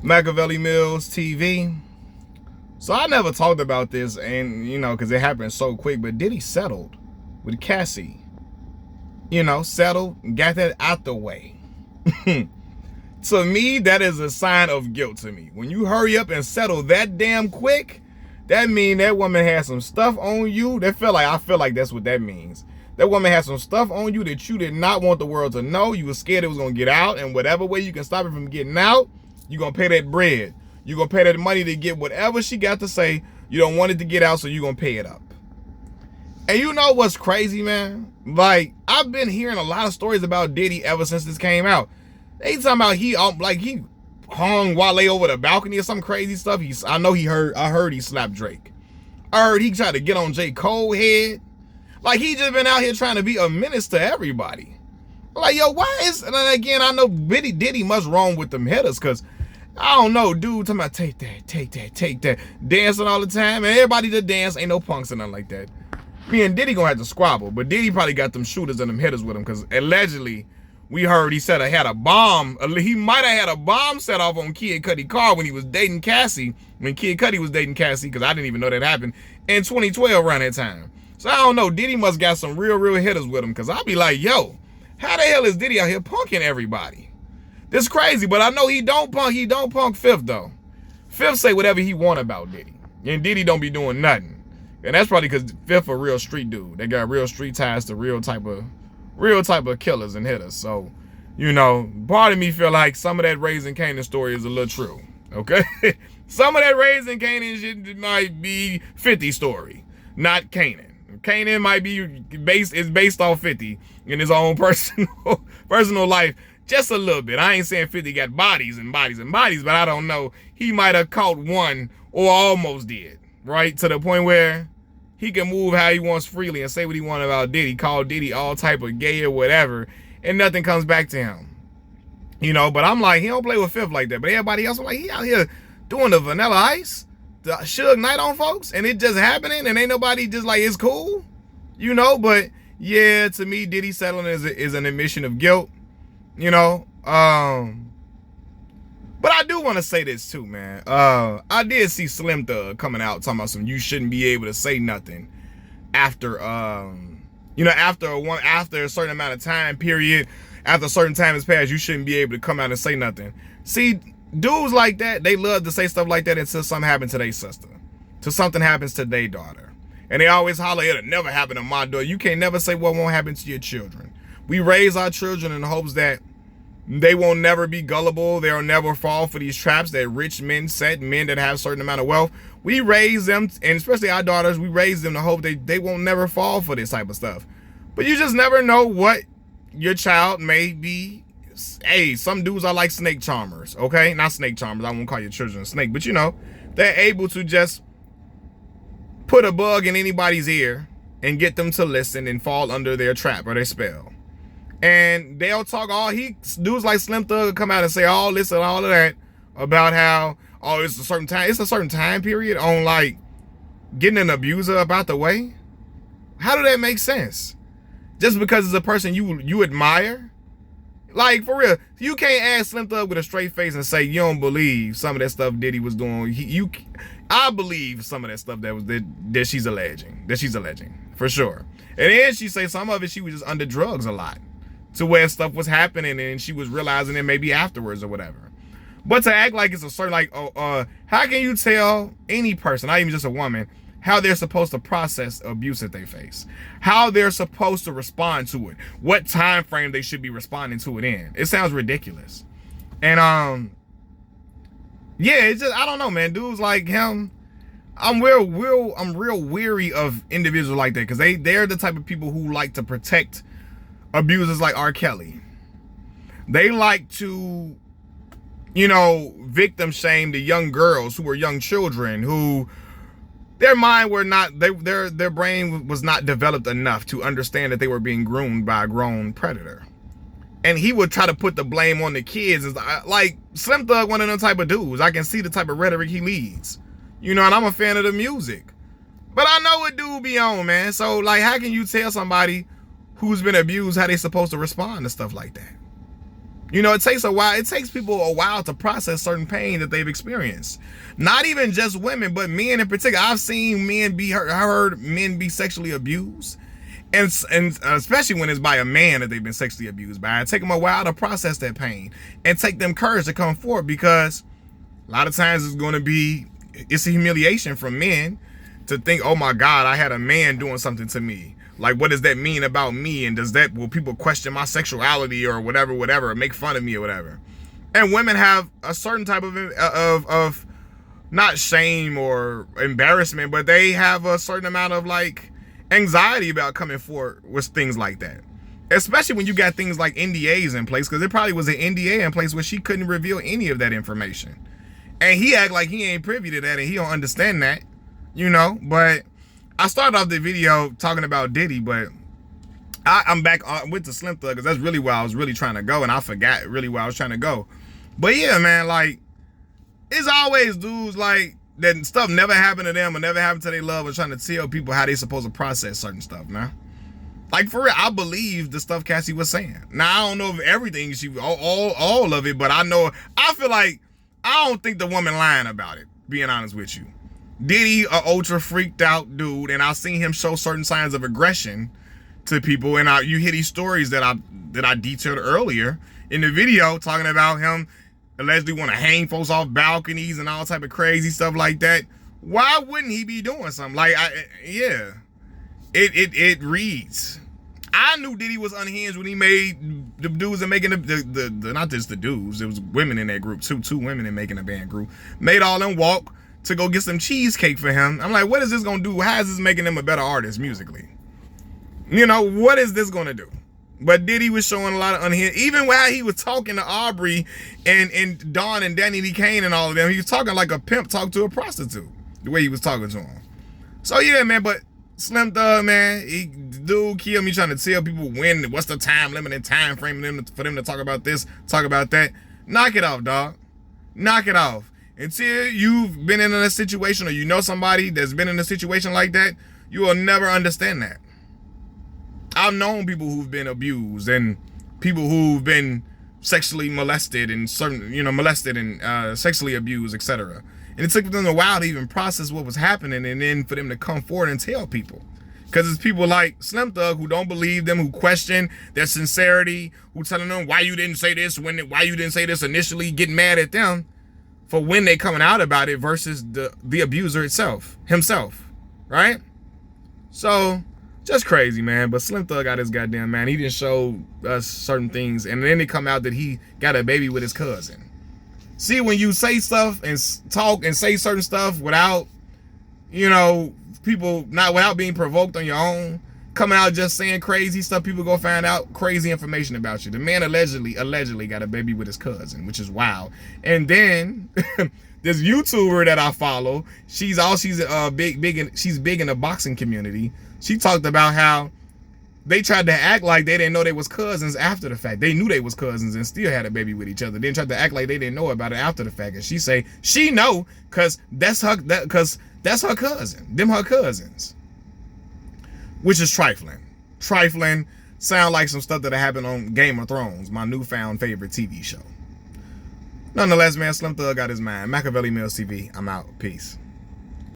Machiavelli Mills TV. So I never talked about this, and because it happened so quick, but Diddy settled with Cassie. Settled, got that out the way. To me, that is a sign of guilt to me. When you hurry up and settle that damn quick, that means that woman has some stuff on you. I feel like that's what that means. That woman has some stuff on you that you did not want the world to know. You were scared it was going to get out, and whatever way you can stop it from getting out, you're going to pay that bread. You're going to pay that money to get whatever she got to say. You don't want it to get out, so you're going to pay it up. And you know what's crazy, man? Like, I've been hearing a lot of stories about Diddy ever since this came out. They talking about he hung Wale over the balcony or some crazy stuff. I heard he slapped Drake. I heard he tried to get on J. Cole head. Like, he just been out here trying to be a menace to everybody. Like, yo, why is... And then again, I know Diddy must wrong with them hitters, because, I don't know, dude talking about take that, dancing all the time, and everybody that dance, ain't no punks or nothing like that. Me and Diddy gonna have to squabble, but Diddy probably got them shooters and them hitters with him, because allegedly, we heard he said he had a bomb. He might have had a bomb set off on Kid Cudi car when he was dating Cassie, when Kid Cudi was dating Cassie, because I didn't even know that happened, in 2012 around that time. So I don't know, Diddy must got some real hitters with him, because I'll be like, yo, how the hell is Diddy out here punking everybody? This crazy, but I know he don't punk Fifth, though. Fifth say whatever he want about Diddy, and Diddy don't be doing nothing. And that's probably because Fifth a real street dude. They got real street ties to real type of killers and hitters. So, part of me feel like some of that Raising Kanan story is a little true. Okay? Some of that Raising Kanan shit might be 50 story, not Kanan. Kanan might be based off 50 in his own personal life, just a little bit. I ain't saying 50 got bodies, but I don't know. He might have caught one or almost did, right? To the point where he can move how he wants freely and say what he wants about Diddy, call Diddy all type of gay or whatever, and nothing comes back to him. But I'm like, he don't play with Fifth like that. But everybody else, I'm like, he out here doing the Vanilla Ice, the Suge Knight on folks, and it just happening, and ain't nobody just like, it's cool. But yeah, to me, Diddy settling is an admission of guilt. But I do want to say this too, man. I did see Slim Thug coming out talking about you shouldn't be able to say nothing after after a certain amount of time period, after a certain time has passed, you shouldn't be able to come out and say nothing. See, dudes like that, they love to say stuff like that until something happens to their sister, till something happens to their daughter. And they always holler, it'll never happen to my daughter. You can't never say what won't happen to your children. We raise our children in the hopes that they will never be gullible. They'll never fall for these traps that rich men set, men that have a certain amount of wealth. We raise them, and especially our daughters, we raise them to hope they won't never fall for this type of stuff. But you just never know what your child may be. Hey, some dudes are like snake charmers, okay? Not snake charmers. I won't call your children a snake, but they're able to just put a bug in anybody's ear and get them to listen and fall under their trap or their spell. And they'll talk dudes like Slim Thug come out and say all this and all of that about how, it's a certain time period on like getting an abuser about the way. How do that make sense? Just because it's a person you admire? Like, for real, you can't ask Slim Thug with a straight face and say you don't believe some of that stuff Diddy was doing. I believe some of that stuff that she's alleging, for sure. And then she say some of it she was just under drugs a lot, to where stuff was happening and she was realizing it maybe afterwards or whatever. But to act like it's a certain, like, how can you tell any person, not even just a woman, how they're supposed to process abuse that they face, how they're supposed to respond to it, what time frame they should be responding to it in? It sounds ridiculous. And yeah, it's just, I don't know, man. Dudes like him, I'm real weary of individuals like that, because they're the type of people who like to protect abusers like R. Kelly. They like to, victim shame the young girls who were young children who their brain was not developed enough to understand that they were being groomed by a grown predator. And he would try to put the blame on the kids. Like, Slim Thug, one of them type of dudes. I can see the type of rhetoric he leads. And I'm a fan of the music. But I know what dude be on, man. So, like, how can you tell somebody who's been abused how they supposed to respond to stuff like that? You know, it takes a while. It takes people a while to process certain pain that they've experienced. Not even just women, but men in particular. I've seen men be hurt. I heard men be sexually abused. And especially when it's by a man that they've been sexually abused by. It take them a while to process that pain and take them courage to come forward, because a lot of times it's a humiliation from men to think, oh my God, I had a man doing something to me. Like, what does that mean about me? And will people question my sexuality or whatever, or make fun of me or whatever? And women have a certain type of not shame or embarrassment, but they have a certain amount of like anxiety about coming forward with things like that. Especially when you got things like NDAs in place, because there probably was an NDA in place where she couldn't reveal any of that information. And he act like he ain't privy to that and he don't understand that, you know. But I started off the video talking about Diddy, but I'm back with the Slim Thug, because that's really where I was really trying to go, and I forgot really where I was trying to go. But yeah, man, like, it's always dudes like that stuff never happened to them or never happened to their loved ones trying to tell people how they supposed to process certain stuff, man. Like, for real, I believe the stuff Cassie was saying. Now, I don't know if everything all of it, but I feel like, I don't think the woman lying about it, being honest with you. Diddy, a ultra freaked out dude, and I've seen him show certain signs of aggression to people, and you hear these stories that I detailed earlier in the video, talking about him allegedly want to hang folks off balconies and all type of crazy stuff like that. Why wouldn't he be doing something? Like, yeah, it reads. I knew Diddy was unhinged when he made the dudes and making the not just the dudes, it was women in that group too. Two women in making a band group made all them walk to go get some cheesecake for him. I'm like, what is this gonna do? How is this making him a better artist musically? You know, what is this gonna do? But Diddy was showing a lot of unhinged. Even while he was talking to Aubrey and Dawn and Danny D. Kane and all of them, he was talking like a pimp talk to a prostitute, the way he was talking to him. So yeah, man, but Slim Thug, man, dude killed me trying to tell people what's the time limit and time frame for them to talk about this, talk about that. Knock it off, dog. Knock it off. Until you've been in a situation, or you know somebody that's been in a situation like that, you will never understand that. I've known people who've been abused and people who've been sexually molested and sexually abused, etc. And it took them a while to even process what was happening, and then for them to come forward and tell people. Because it's people like Slim Thug who don't believe them, who question their sincerity, who telling them why you didn't say this initially, getting mad at them for when they coming out about it versus the abuser himself, right? So, just crazy, man. But Slim Thug got his goddamn man. He didn't show us certain things, and then it come out that he got a baby with his cousin. See, when you say stuff and talk and say certain stuff without, without being provoked on your own, coming out just saying crazy stuff, people go find out crazy information about you. The man allegedly got a baby with his cousin, which is wild. And then this YouTuber that I follow, she's big in the boxing community. She talked about how they tried to act like they didn't know they was cousins after the fact. They knew they was cousins and still had a baby with each other. Then tried to act like they didn't know about it after the fact. And she say she know because that's her cousin. Them her cousins. Which is trifling. Trifling. Sound like some stuff that happened on Game of Thrones, my newfound favorite TV show. Nonetheless, man, Slim Thug got his mind. Machiavelli Mills TV. I'm out. Peace.